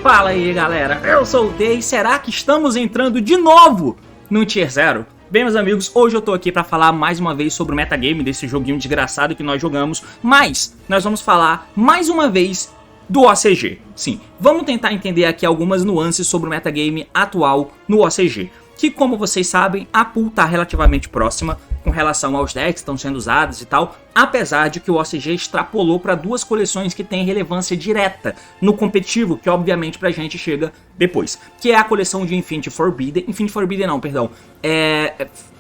Fala aí galera, eu sou o Day e será que estamos entrando de novo no Tier 0? Bem meus amigos, hoje eu tô aqui pra falar mais uma vez sobre o metagame desse joguinho desgraçado que nós jogamos, mas nós vamos falar mais uma vez do OCG. Sim, vamos tentar entender aqui algumas nuances sobre o metagame atual no OCG, que como vocês sabem, a pool tá relativamente próxima com relação aos decks que estão sendo usados e tal, apesar de que o OCG extrapolou para duas coleções que têm relevância direta no competitivo, que obviamente pra gente chega depois, que é a coleção de Infinity Forbidden,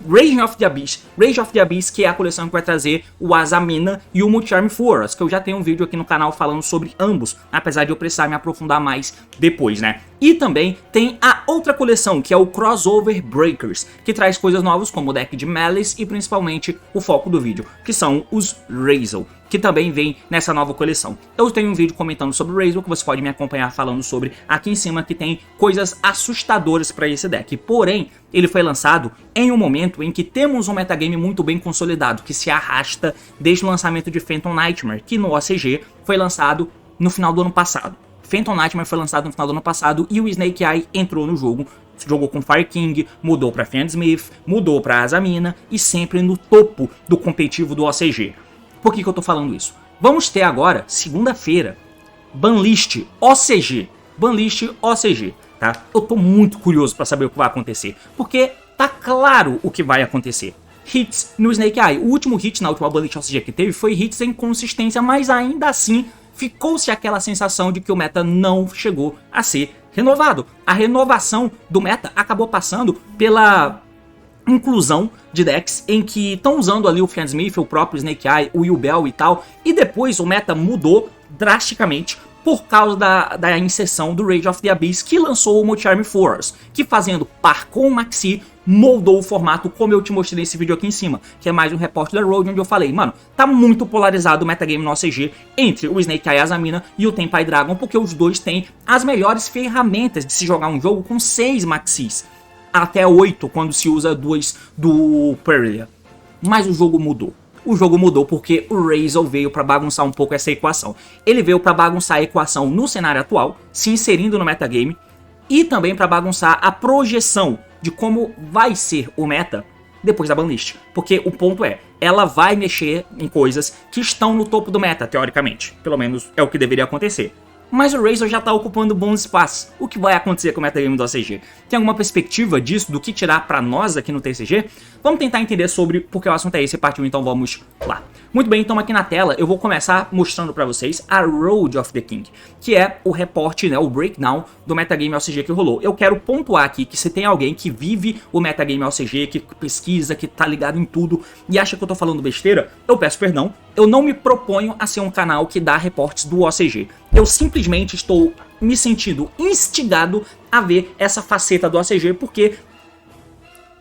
Rage of the Abyss, que é a coleção que vai trazer o Azamina e o Multi-Arm Force, que eu já tenho um vídeo aqui no canal falando sobre ambos, apesar de eu precisar me aprofundar mais depois, né? E também tem a outra coleção, que é o Crossover Breakers, que traz coisas novas como o deck de Malice e principalmente o foco do vídeo, que são os Razel, que também vem nessa nova coleção. Eu tenho um vídeo comentando sobre o Razel que você pode me acompanhar falando sobre aqui em cima, que tem coisas assustadoras para esse deck. Porém, ele foi lançado em um momento em que temos um metagame muito bem consolidado, que se arrasta desde o lançamento de Phantom Nightmare, que no OCG foi lançado no final do ano passado. Phantom Nightmare foi lançado no final do ano passado e o Snake Eye entrou no jogo. Jogou com Fire King, mudou para Fandsmith, mudou para Azamina e sempre no topo do competitivo do OCG. Por que eu tô falando isso? Vamos ter agora, segunda-feira, Banlist OCG. Banlist OCG, tá? Eu tô muito curioso para saber o que vai acontecer, porque tá claro o que vai acontecer. Hits no Snake Eye. O último hit na última Banlist OCG que teve foi hits em consistência, mas ainda assim ficou-se aquela sensação de que o meta não chegou a ser renovado. A renovação do meta acabou passando pela inclusão de decks em que estão usando ali o Fandsmith, o próprio Snake Eye, o Yubel e tal, e depois o meta mudou drasticamente por causa da inserção do Rage of the Abyss, que lançou o Multi-Arm Force, que fazendo par com o Maxi, moldou o formato como eu te mostrei nesse vídeo aqui em cima, que é mais um repórter da Road, onde eu falei, mano, tá muito polarizado o metagame no OCG entre o Snake Eye Azamina e o Tenpai Dragon, porque os dois têm as melhores ferramentas de se jogar um jogo com 6 Maxis, até 8 quando se usa 2 do Perillia. Mas o jogo mudou. O jogo mudou porque o Razel veio para bagunçar um pouco essa equação. Ele veio para bagunçar a equação no cenário atual, se inserindo no metagame, e também para bagunçar a projeção de como vai ser o meta depois da banlist. Porque o ponto é, ela vai mexer em coisas que estão no topo do meta, teoricamente. Pelo menos é o que deveria acontecer. Mas o Razel já está ocupando bons espaços. O que vai acontecer com o metagame do OCG? Tem alguma perspectiva disso, do que tirar para nós aqui no TCG? Vamos tentar entender sobre, porque o assunto é esse, partiu, então vamos lá. Muito bem, então aqui na tela eu vou começar mostrando para vocês a Road of the King, que é o reporte, né, o breakdown do metagame OCG que rolou. Eu quero pontuar aqui que se tem alguém que vive o metagame OCG, que pesquisa, que tá ligado em tudo e acha que eu tô falando besteira, eu peço perdão. Eu não me proponho a ser um canal que dá reportes do OCG. Eu simplesmente estou me sentindo instigado a ver essa faceta do OCG, porque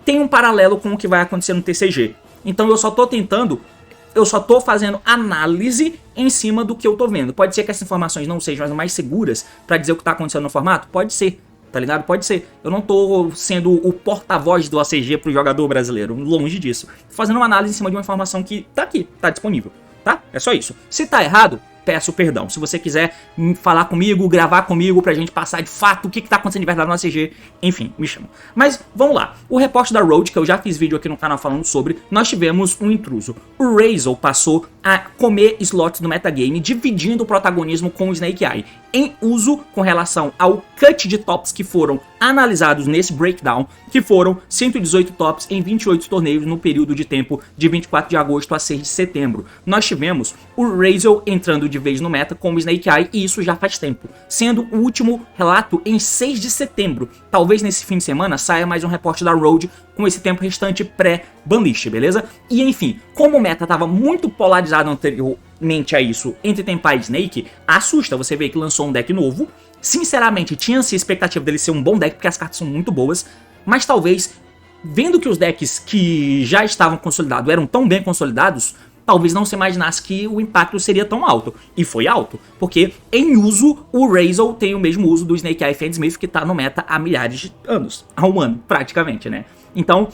tem um paralelo com o que vai acontecer no TCG. Então eu só tô fazendo análise em cima do que eu tô vendo. Pode ser que essas informações não sejam as mais seguras pra dizer o que tá acontecendo no formato? Pode ser, tá ligado? Pode ser. Eu não tô sendo o porta-voz do OCG pro jogador brasileiro, longe disso. Tô fazendo uma análise em cima de uma informação que tá aqui, tá disponível, tá? É só isso. Se tá errado, peço perdão. Se você quiser falar comigo, gravar comigo pra gente passar de fato o que tá acontecendo de verdade no OCG, enfim, me chama. Mas vamos lá. O reporte da Road, que eu já fiz vídeo aqui no canal falando sobre, nós tivemos um intruso. O Razel passou a comer slots no metagame, dividindo o protagonismo com o Snake Eye, em uso com relação ao cut de tops que foram analisados nesse breakdown, que foram 118 tops em 28 torneios no período de tempo de 24 de agosto a 6 de setembro. Nós tivemos o Razel entrando de vez no meta com o Snake Eye, e isso já faz tempo, sendo o último relato em 6 de setembro. Talvez nesse fim de semana saia mais um reporte da Road com esse tempo restante pré-banlist, beleza? E enfim, como o meta estava muito polarizado anteriormente a isso entre Tenpai e Snake, assusta você ver que lançou um deck novo. Sinceramente, tinha-se a expectativa dele ser um bom deck, porque as cartas são muito boas, mas talvez, vendo que os decks que já estavam consolidados eram tão bem consolidados, talvez não se imaginasse que o impacto seria tão alto. E foi alto, porque em uso, o Razel tem o mesmo uso do Snake Eye Fandsmith, que tá no meta há milhares de anos. Há um ano, praticamente, né? Então,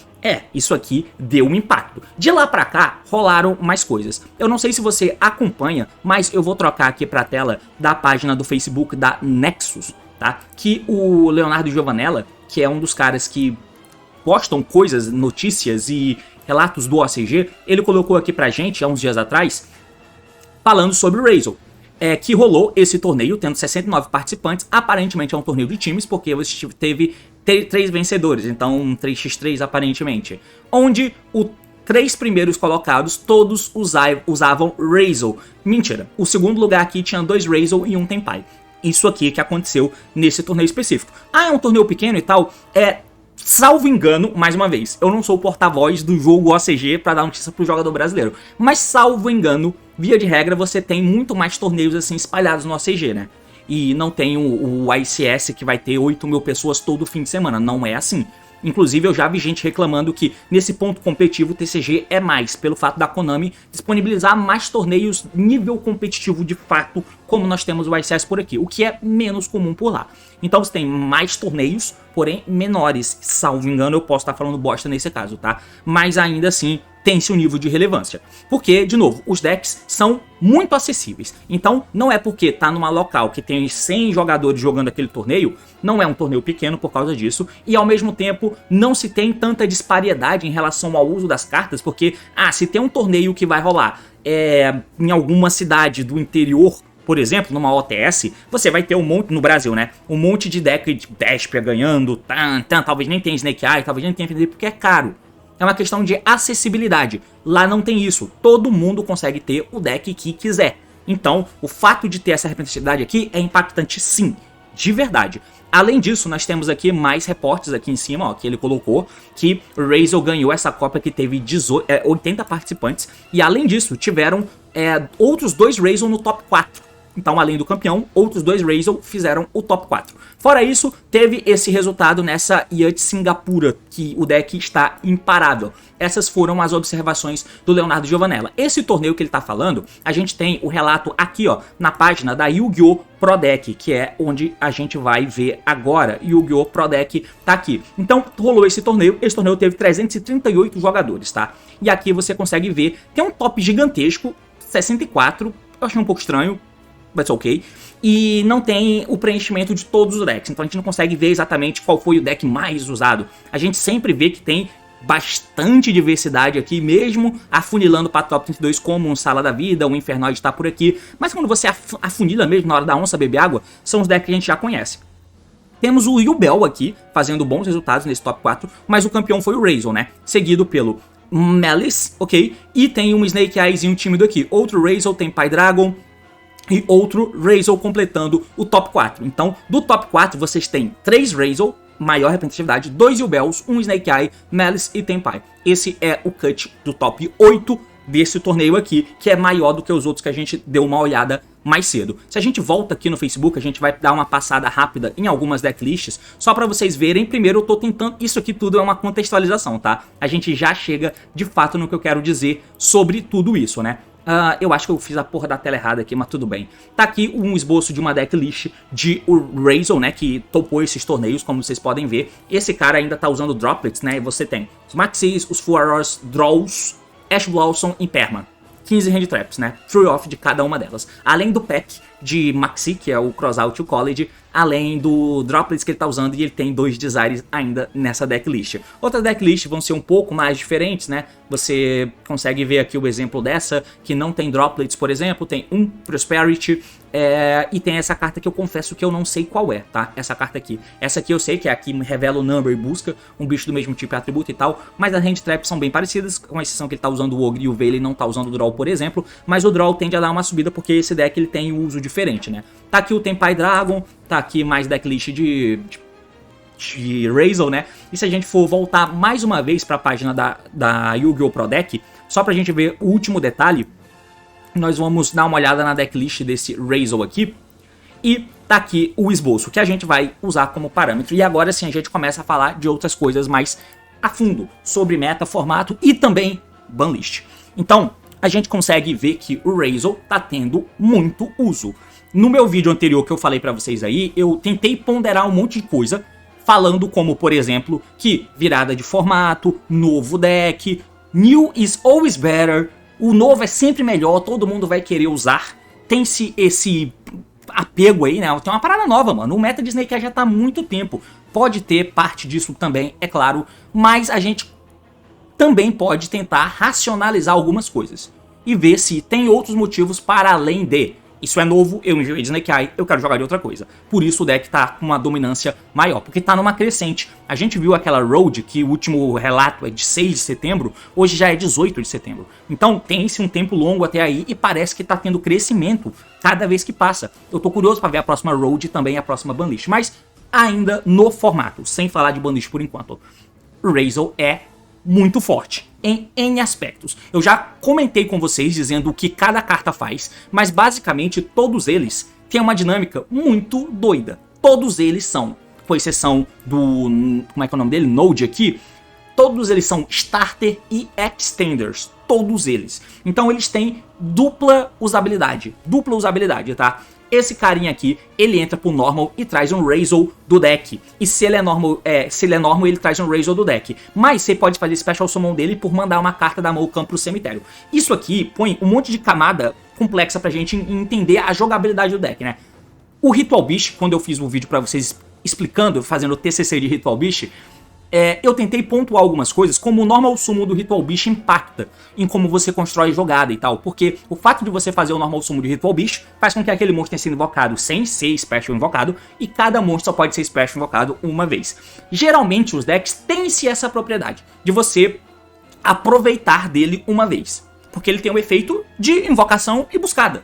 isso aqui deu um impacto. De lá pra cá, rolaram mais coisas. Eu não sei se você acompanha, mas eu vou trocar aqui pra tela da página do Facebook da Nexus, tá? Que o Leonardo Giovanella, que é um dos caras que postam coisas, notícias e relatos do OCG, ele colocou aqui pra gente, há uns dias atrás, falando sobre o Razel. Que rolou esse torneio, tendo 69 participantes. Aparentemente é um torneio de times, porque você teve 3 vencedores, então um 3x3 aparentemente. Onde os 3 primeiros colocados, todos usavam Razel. Mentira, o segundo lugar aqui tinha 2 Razel e um Tenpai. Isso aqui que aconteceu nesse torneio específico. É um torneio pequeno e tal, salvo engano, mais uma vez, eu não sou o porta-voz do jogo OCG para dar notícia pro jogador brasileiro, mas salvo engano, via de regra, você tem muito mais torneios assim espalhados no OCG, né? E não tem o ICS que vai ter 8.000 pessoas todo fim de semana, não é assim. Inclusive eu já vi gente reclamando que nesse ponto competitivo o TCG é mais, pelo fato da Konami disponibilizar mais torneios nível competitivo de fato, como nós temos o ICS por aqui, o que é menos comum por lá. Então você tem mais torneios, porém menores, salvo engano, eu posso estar falando bosta nesse caso, tá? Mas ainda assim tem seu nível de relevância. Porque, de novo, os decks são muito acessíveis. Então, não é porque tá numa local que tem 100 jogadores jogando aquele torneio, não é um torneio pequeno por causa disso, e ao mesmo tempo não se tem tanta disparidade em relação ao uso das cartas, porque, se tem um torneio que vai rolar em alguma cidade do interior, por exemplo, numa OTS, você vai ter um monte, no Brasil, né? Um monte de deck de Despia ganhando, talvez nem tenha Snake Eye, talvez nem tenha FND, porque é caro. É uma questão de acessibilidade. Lá não tem isso. Todo mundo consegue ter o deck que quiser. Então, o fato de ter essa representatividade aqui é impactante sim, de verdade. Além disso, nós temos aqui mais reportes aqui em cima, ó, que ele colocou, que o Razel ganhou essa Copa que teve 80 participantes. E além disso, tiveram outros 2 Razel no top 4. Então, além do campeão, outros 2 Razel fizeram o top 4. Fora isso, teve esse resultado nessa IUT Singapura, que o deck está imparável. Essas foram as observações do Leonardo Giovanella. Esse torneio que ele está falando, a gente tem o relato aqui, ó, na página da Yu-Gi-Oh! Pro Deck, que é onde a gente vai ver agora. Yu-Gi-Oh! Pro Deck tá aqui. Então, rolou esse torneio teve 338 jogadores, tá? E aqui você consegue ver, tem um top gigantesco, 64, eu achei um pouco estranho, but ok. E não tem o preenchimento de todos os decks, então a gente não consegue ver exatamente qual foi o deck mais usado. A gente sempre vê que tem bastante diversidade aqui, mesmo afunilando para top 32 como um Sala da Vida, um Infernoid está por aqui. Mas quando você afunila mesmo na hora da onça beber água, são os decks que a gente já conhece. Temos o Yubel aqui, fazendo bons resultados nesse top 4, mas o campeão foi o Razel, né? Seguido pelo Malice, ok? E tem um Snake Eyezinho tímido aqui. Outro Razel, tem Pai Dragon e outro Razel completando o top 4. Então, do top 4, vocês têm 3 Razel, maior representatividade, 2 Yubels, 1 Snake Eye, Malice e Tenpai. Esse é o cut do top 8 desse torneio aqui, que é maior do que os outros que a gente deu uma olhada mais cedo. Se a gente volta aqui no Facebook, a gente vai dar uma passada rápida em algumas decklists, só para vocês verem. Primeiro eu tô tentando, isso aqui tudo é uma contextualização, tá? A gente já chega de fato no que eu quero dizer sobre tudo isso, né? Eu acho que eu fiz a porra da tela errada aqui, mas tudo bem. Tá aqui um esboço de uma decklist de o Razel, né, que topou esses torneios, como vocês podem ver. Esse cara ainda tá usando droplets, né, e você tem os Maxis, os Furors, Draws, Ash Blossom e Perma. 15 hand traps, né, True Off de cada uma delas. Além do pack de Maxi, que é o Crossout to College, além do droplets que ele tá usando, e ele tem 2 Desires ainda nessa decklist. Outras decklists vão ser um pouco mais diferentes, né? Você consegue ver aqui o exemplo dessa, que não tem droplets, por exemplo, tem um Prosperity, e tem essa carta que eu confesso que eu não sei qual é, tá? Essa carta aqui. Essa aqui eu sei que é a que revela o number e busca um bicho do mesmo tipo e atributo e tal, mas as hand traps são bem parecidas, com exceção que ele tá usando o Ogre e o Veil, ele não tá usando o Draw, por exemplo, mas o Draw tende a dar uma subida porque esse deck ele tem um uso diferente, né? Tá aqui o Tenpai Dragon, tá aqui mais decklist de Razel, né? E se a gente for voltar mais uma vez para a página da Yu-Gi-Oh! Pro Deck, só pra gente ver o último detalhe, nós vamos dar uma olhada na decklist desse Razel aqui. E tá aqui o esboço, que a gente vai usar como parâmetro. E agora sim a gente começa a falar de outras coisas mais a fundo, sobre meta, formato e também banlist. Então, a gente consegue ver que o Razel tá tendo muito uso. No meu vídeo anterior que eu falei pra vocês aí, eu tentei ponderar um monte de coisa, falando como, por exemplo, que virada de formato, novo deck, new is always better, o novo é sempre melhor, todo mundo vai querer usar, tem-se esse apego aí, né? Tem uma parada nova, mano, o meta de Snake Eyes já tá há muito tempo, pode ter parte disso também, é claro, mas a gente também pode tentar racionalizar algumas coisas e ver se tem outros motivos para além de isso é novo, eu enjoei de Snake Eye, eu quero jogar de outra coisa. Por isso o deck tá com uma dominância maior, porque tá numa crescente. A gente viu aquela Road, que o último relato é de 6 de setembro, hoje já é 18 de setembro. Então tem-se um tempo longo até aí e parece que tá tendo crescimento cada vez que passa. Eu tô curioso para ver a próxima Road e também a próxima Banlist, mas ainda no formato, sem falar de Banlist por enquanto. Razel é muito forte em N aspectos. Eu já comentei com vocês dizendo o que cada carta faz, mas basicamente todos eles têm uma dinâmica muito doida. Todos eles são, com exceção do, como é que é o nome dele? Node aqui. Todos eles são starter e extenders, todos eles. Então eles têm dupla usabilidade, tá? Esse carinha aqui, ele entra pro normal e traz um Razel do deck. E se ele é normal, ele traz um Razel do deck. Mas você pode fazer special summon dele por mandar uma carta da mão ao campo pro cemitério. Isso aqui põe um monte de camada complexa pra gente entender a jogabilidade do deck, né? O Ritual Beast, quando eu fiz um vídeo pra vocês explicando, fazendo o TCC de Ritual Beast, eu tentei pontuar algumas coisas, como o normal summon do Ritual Beast impacta em como você constrói jogada e tal, porque o fato de você fazer o normal summon de Ritual Beast faz com que aquele monstro tenha sido invocado sem ser special invocado, e cada monstro só pode ser special invocado uma vez. Geralmente os decks têm-se essa propriedade de você aproveitar dele uma vez, porque ele tem o efeito de invocação e buscada.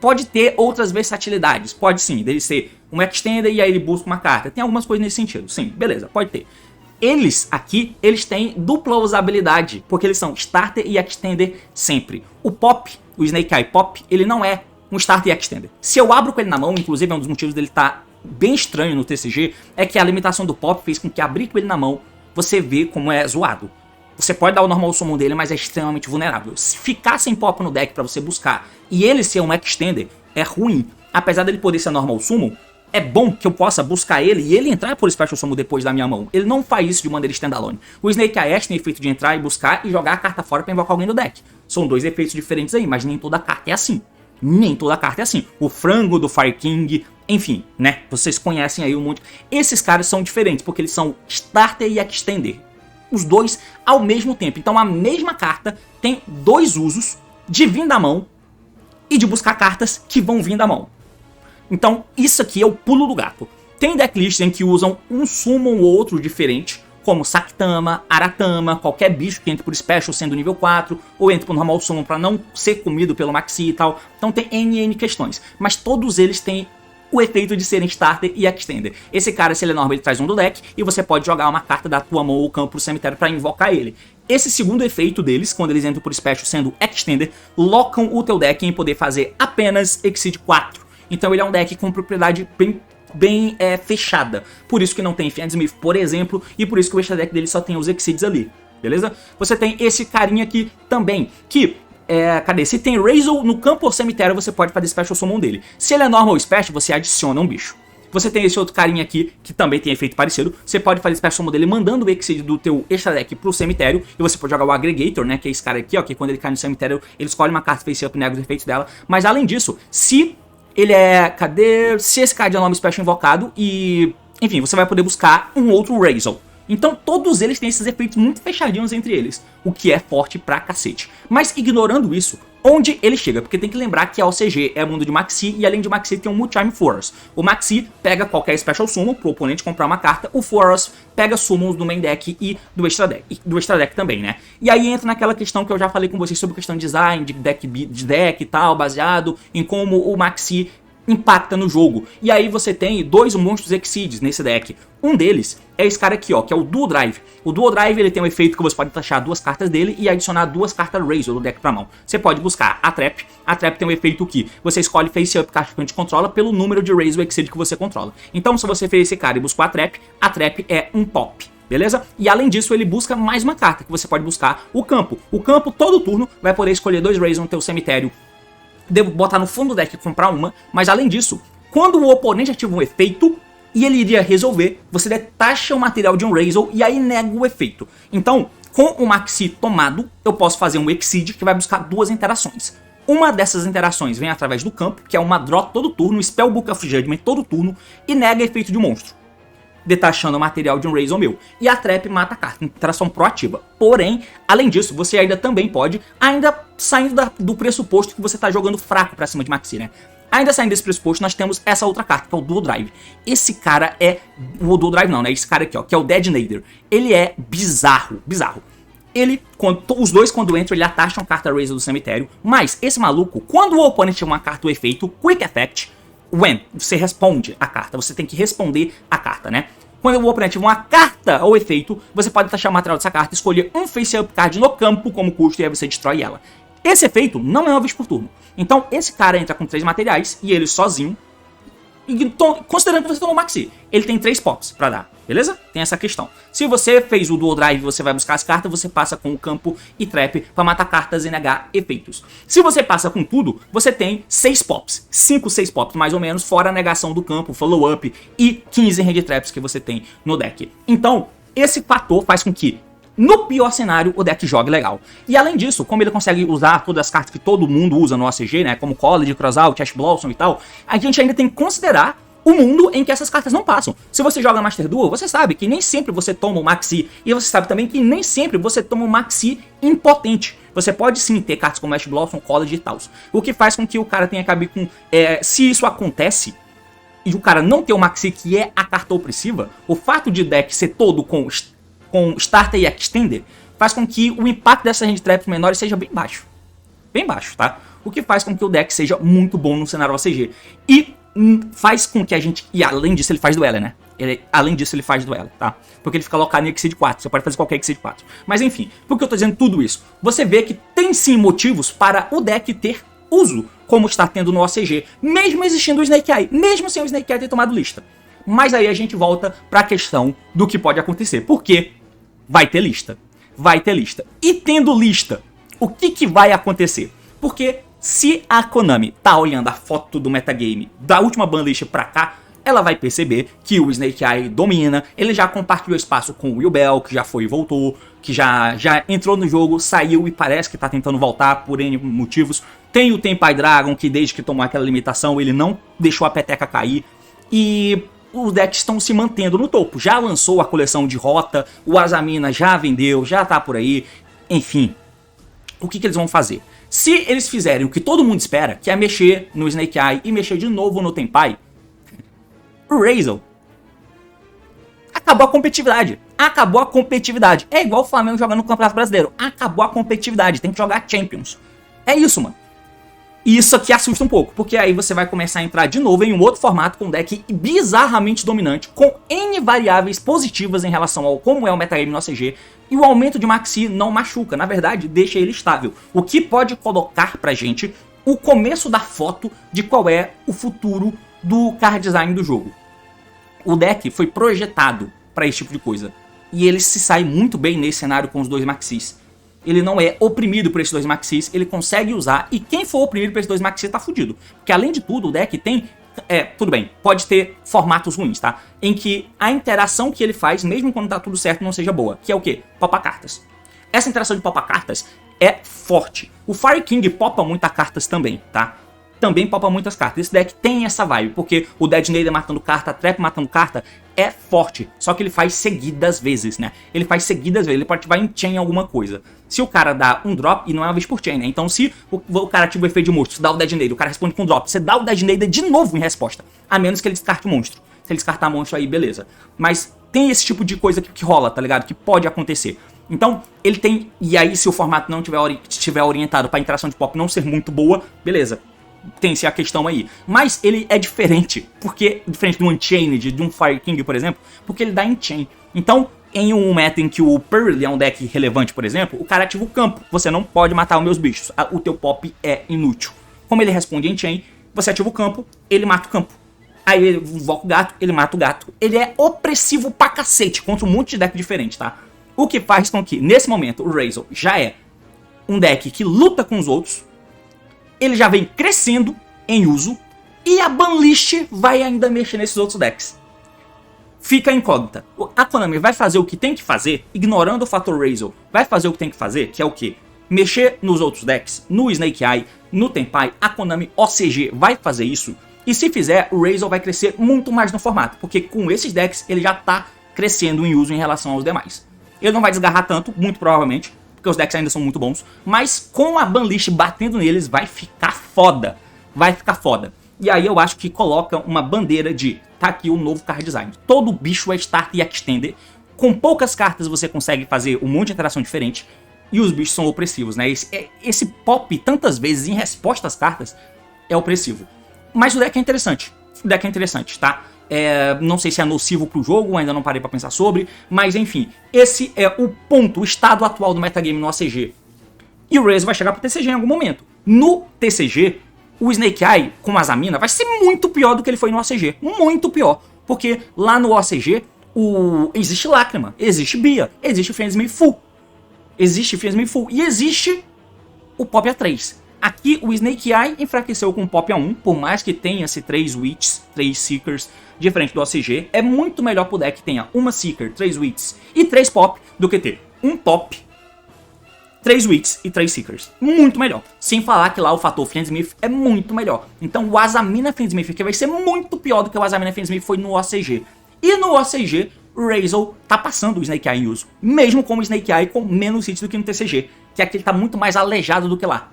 Pode ter outras versatilidades, pode sim, dele ser um extender e aí ele busca uma carta, tem algumas coisas nesse sentido, sim, beleza, pode ter. Eles aqui, eles têm dupla usabilidade, porque eles são starter e extender sempre. O Pop, o Snake Eye Pop, ele não é um starter e extender. Se eu abro com ele na mão, inclusive é um dos motivos dele estar bem estranho no TCG, é que a limitação do Pop fez com que abrir com ele na mão, você vê como é zoado. Você pode dar o normal summon dele, mas é extremamente vulnerável. Se ficar sem Pop no deck pra você buscar e ele ser um extender, é ruim. Apesar dele poder ser normal summon, é bom que eu possa buscar ele e ele entrar por Special Summon depois da minha mão. Ele não faz isso de maneira standalone. O Snake Eye tem efeito de entrar e buscar e jogar a carta fora pra invocar alguém do deck. São dois efeitos diferentes aí, mas nem toda carta é assim. Nem toda carta é assim. O frango do Fire King, enfim, né? Vocês conhecem aí um monte. Esses caras são diferentes, porque eles são starter e extender. Os dois ao mesmo tempo. Então a mesma carta tem dois usos de vir da mão e de buscar cartas que vão vir da mão. Então isso aqui é o pulo do gato. Tem decklists em que usam um summon ou outro diferente, como Saktama, Aratama, qualquer bicho que entre por Special sendo nível 4, ou entre por normal summon para não ser comido pelo Maxi e tal. Então tem N questões, mas todos eles têm o efeito de serem starter e extender. Esse cara, se ele é normal, ele traz um do deck, e você pode jogar uma carta da tua mão ou campo pro cemitério para invocar ele. Esse segundo efeito deles, quando eles entram por Special sendo extender, locam o teu deck em poder fazer apenas Exceed 4. Então ele é um deck com propriedade bem fechada. Por isso que não tem Fiendsmith, por exemplo, e por isso que o extra deck dele só tem os Exceeds ali, beleza? Você tem esse carinha aqui também, que... cadê? Se tem Razel no campo ou cemitério, você pode fazer Special Summon dele. Se ele é Normal ou Special, você adiciona um bicho. Você tem esse outro carinha aqui, que também tem efeito parecido. Você pode fazer Special Summon dele mandando o Exceed do teu extra deck pro cemitério. E você pode jogar o Aggregator, né? Que é esse cara aqui, ó. Que quando ele cai no cemitério, ele escolhe uma carta face up e nega os efeitos dela. Mas além disso, se ele é... cadê? Se esse card é nome Special invocado e... enfim, você vai poder buscar um outro Razel. Então todos eles têm esses efeitos muito fechadinhos entre eles, o que é forte pra cacete. Mas ignorando isso, onde ele chega? Porque tem que lembrar que a OCG é mundo de Maxi e além de Maxi tem um Multi-Time Force. O Maxi pega qualquer Special Summon pro oponente comprar uma carta, o Force pega summons do main deck e do extra deck também, né? E aí entra naquela questão que eu já falei com vocês sobre questão de design, de deck e tal, baseado em como o Maxi impacta no jogo. E aí você tem dois monstros Exceeds nesse deck. Um deles é esse cara aqui, ó, que é o Dual Drive. O Dual Drive, ele tem um efeito que você pode taxar duas cartas dele e adicionar duas cartas Razel do deck pra mão. Você pode buscar a Trap. A Trap tem um efeito que você escolhe face up carta que a gente controla pelo número de Razel Exceed que você controla. Então se você fez esse cara e buscou a Trap é um Pop. beleza? E além disso, ele busca mais uma carta, que você pode buscar o campo. O campo, todo turno, vai poder escolher 2 Razor no teu cemitério, devo botar no fundo do deck e comprar uma, mas além disso, quando o oponente ativa um efeito e ele iria resolver, você detacha o material de um Razor e aí nega o efeito. Então, com o Maxi tomado, eu posso fazer um Exceed que vai buscar 2 interações. Uma dessas interações vem através do campo, que é uma draw todo turno, Spellbook of Judgment todo turno, e nega efeito de monstro, detachando o material de um Razor meu. E a Trap mata a carta, interação proativa. Porém, além disso, você ainda também pode, ainda saindo do pressuposto que você está jogando fraco pra cima de Maxi, né? Ainda saindo desse pressuposto, nós temos essa outra carta, que é o Dual Drive. Esse cara é... O Dual Drive não, né? Esse cara aqui, ó, que é o Dead Nader. Ele é bizarro, bizarro. Ele, os dois quando entram, ele atacham a carta Razor do cemitério. Mas esse maluco, quando o oponente tem uma carta, o efeito Quick Effect, when, você responde a carta, você tem que responder a carta, né? Quando o oponente tiver uma carta ou efeito, você pode taxar o material dessa carta, escolher um face-up card no campo como custo e aí você destrói ela. Esse efeito não é uma vez por turno. Então esse cara entra com 3 materiais e ele sozinho, considerando que você tomou Maxi, ele tem 3 pops pra dar, beleza? Tem essa questão. Se você fez o Dual Drive e você vai buscar as cartas, você passa com o campo e trap pra matar cartas e negar efeitos. Se você passa com tudo, você tem 6 pops, 5, 6 pops mais ou menos, fora a negação do campo, follow-up e 15 hand traps que você tem no deck. Então, esse fator faz com que, no pior cenário, o deck jogue legal. E além disso, como ele consegue usar todas as cartas que todo mundo usa no OCG, né, como College, Crossout, Ash Blossom e tal, a gente ainda tem que considerar o mundo em que essas cartas não passam. Se você joga Master Duel, você sabe que nem sempre você toma um Maxi, e você sabe também que nem sempre você toma um Maxi impotente. Você pode sim ter cartas como Ash Blossom, College e tal. O que faz com que o cara tenha que caber com... se isso acontece, e o cara não ter o Maxi, que é a carta opressiva, o fato de deck ser todo com Starter e Extender, faz com que o impacto dessas hand traps menores seja bem baixo. Bem baixo, tá? O que faz com que o deck seja muito bom no cenário OCG. E faz com que a gente... E além disso, ele faz duelo, né? Além disso, ele faz duelo, tá? Porque ele fica alocado em Exceed 4. Você pode fazer qualquer Exceed 4. Mas enfim, por que eu tô dizendo tudo isso? Você vê que tem sim motivos para o deck ter uso, como está tendo no OCG. Mesmo existindo o Snake Eye. Mesmo sem o Snake Eye ter tomado lista. Mas aí a gente volta pra questão do que pode acontecer. Porque vai ter lista. Vai ter lista. E tendo lista, o que vai acontecer? Porque se a Konami tá olhando a foto do metagame da última banlist pra cá, ela vai perceber que o Snake Eye domina, ele já compartilhou espaço com o Will Bell, que já foi e voltou, que já entrou no jogo, saiu e parece que tá tentando voltar por N motivos. Tem o Tenpai Dragon, que desde que tomou aquela limitação, ele não deixou a peteca cair. E os decks estão se mantendo no topo. Já lançou a coleção de rota, o Azamina já vendeu, já tá por aí. Enfim, o que eles vão fazer? Se eles fizerem o que todo mundo espera, que é mexer no Snake Eye e mexer de novo no Tenpai, o Razor acabou a competitividade. Acabou a competitividade. É igual o Flamengo jogando no Campeonato Brasileiro. Acabou a competitividade. Tem que jogar Champions. É isso, mano. E isso aqui assusta um pouco, porque aí você vai começar a entrar de novo em um outro formato com um deck bizarramente dominante, com N variáveis positivas em relação ao como é o metagame no OCG, e o aumento de Maxi não machuca, na verdade deixa ele estável, o que pode colocar pra gente o começo da foto de qual é o futuro do card design do jogo. O deck foi projetado para esse tipo de coisa, e ele se sai muito bem nesse cenário com os 2 Maxis. Ele não é oprimido por esses 2 Maxis, ele consegue usar, e quem for oprimido por esses 2 Maxis tá fudido. Porque além de tudo, o deck tem... tudo bem, pode ter formatos ruins, tá? Em que a interação que ele faz, mesmo quando tá tudo certo, não seja boa. Que é o quê? Popa cartas. Essa interação de popa cartas é forte. O Fire King popa muitas cartas também, tá? Também popa muitas cartas. Esse deck tem essa vibe, porque o Dead Nader matando carta, a Trap matando carta, é forte. Só que ele faz seguidas vezes, né? Ele faz seguidas vezes, ele pode ativar em chain alguma coisa. Se o cara dá um drop, e não é uma vez por chain, né? Então se o cara ativa o efeito de monstro, você dá o Dead Nader, o cara responde com drop, você dá o Dead Nader de novo em resposta. A menos que ele descarte o monstro. Se ele descartar monstro aí, beleza. Mas tem esse tipo de coisa que rola, tá ligado? Que pode acontecer. Então, ele tem... E aí, se o formato não estiver orientado pra interação de pop não ser muito boa, beleza. Tem-se a questão aí. Mas ele é diferente. Porque, diferente de um Unchained, de um Fire King, por exemplo, porque ele dá em chain. Então, em um meta em que o Pearl é um deck relevante, por exemplo, o cara ativa o campo. Você não pode matar os meus bichos. O teu pop é inútil. Como ele responde em chain, você ativa o campo, ele mata o campo. Aí ele invoca o gato, ele mata o gato. Ele é opressivo pra cacete contra um monte de deck diferente, tá? O que faz com que, nesse momento, o Razor já é um deck que luta com os outros. Ele já vem crescendo em uso. E a banlist vai ainda mexer nesses outros decks. Fica a incógnita. A Konami vai fazer o que tem que fazer, ignorando o fator Razor. Vai fazer o que tem que fazer, que é o quê? Mexer nos outros decks, no Snake Eye, no Tenpai. A Konami OCG vai fazer isso. E se fizer, o Razor vai crescer muito mais no formato. Porque com esses decks, ele já tá crescendo em uso em relação aos demais. Ele não vai desgarrar tanto, muito provavelmente, porque os decks ainda são muito bons. Mas com a banlist batendo neles, vai ficar foda. Vai ficar foda. E aí eu acho que coloca uma bandeira de, tá aqui o novo card design. Todo bicho é Start e Extender. Com poucas cartas você consegue fazer um monte de interação diferente. E os bichos são opressivos, né? Esse pop, tantas vezes, em resposta às cartas, é opressivo. Mas o deck é interessante. O deck é interessante, tá? Não sei se é nocivo pro jogo, ainda não parei pra pensar sobre. Mas enfim, esse é o ponto, o estado atual do metagame no OCG. E o Razor vai chegar pro TCG em algum momento. No TCG, o Snake Eye com Azamina vai ser muito pior do que ele foi no OCG. Muito pior. Porque lá no OCG, existe Lágrima, existe Bia, existe Frenzy Full. Existe Frenzy Full e existe o Pop A3. Aqui o Snake Eye enfraqueceu com o Pop A1, por mais que tenha esse 3 Witches, 3 Seekers, diferente do OCG. É muito melhor pro deck que tenha uma Seeker, 3 Witches e 3 Pop do que ter um Pop, 3 Wits e 3 Seekers. Muito melhor. Sem falar que lá o fator Fiendsmith é muito melhor. Então o Azamina Fiendsmith aqui vai ser muito pior do que o Azamina Fiendsmith foi no OCG. E no OCG, o Razor tá passando o Snake Eye em uso. Mesmo com o Snake Eye com menos hits do que no TCG. Que aqui ele tá muito mais aleijado do que lá.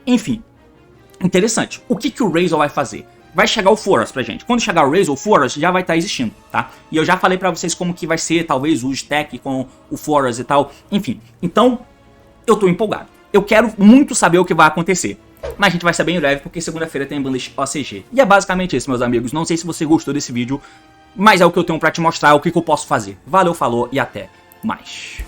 Enfim. Interessante. O que o Razor vai fazer? Vai chegar o Forest pra gente. Quando chegar o Razor, o Forest já vai estar existindo, tá? E eu já falei pra vocês como que vai ser, talvez, o stack com o Forest e tal. Enfim. Então, eu tô empolgado. Eu quero muito saber o que vai acontecer. Mas a gente vai saber em breve, porque segunda-feira tem Banlist OCG. E é basicamente isso, meus amigos. Não sei se você gostou desse vídeo, mas é o que eu tenho pra te mostrar, o que eu posso fazer. Valeu, falou e até mais.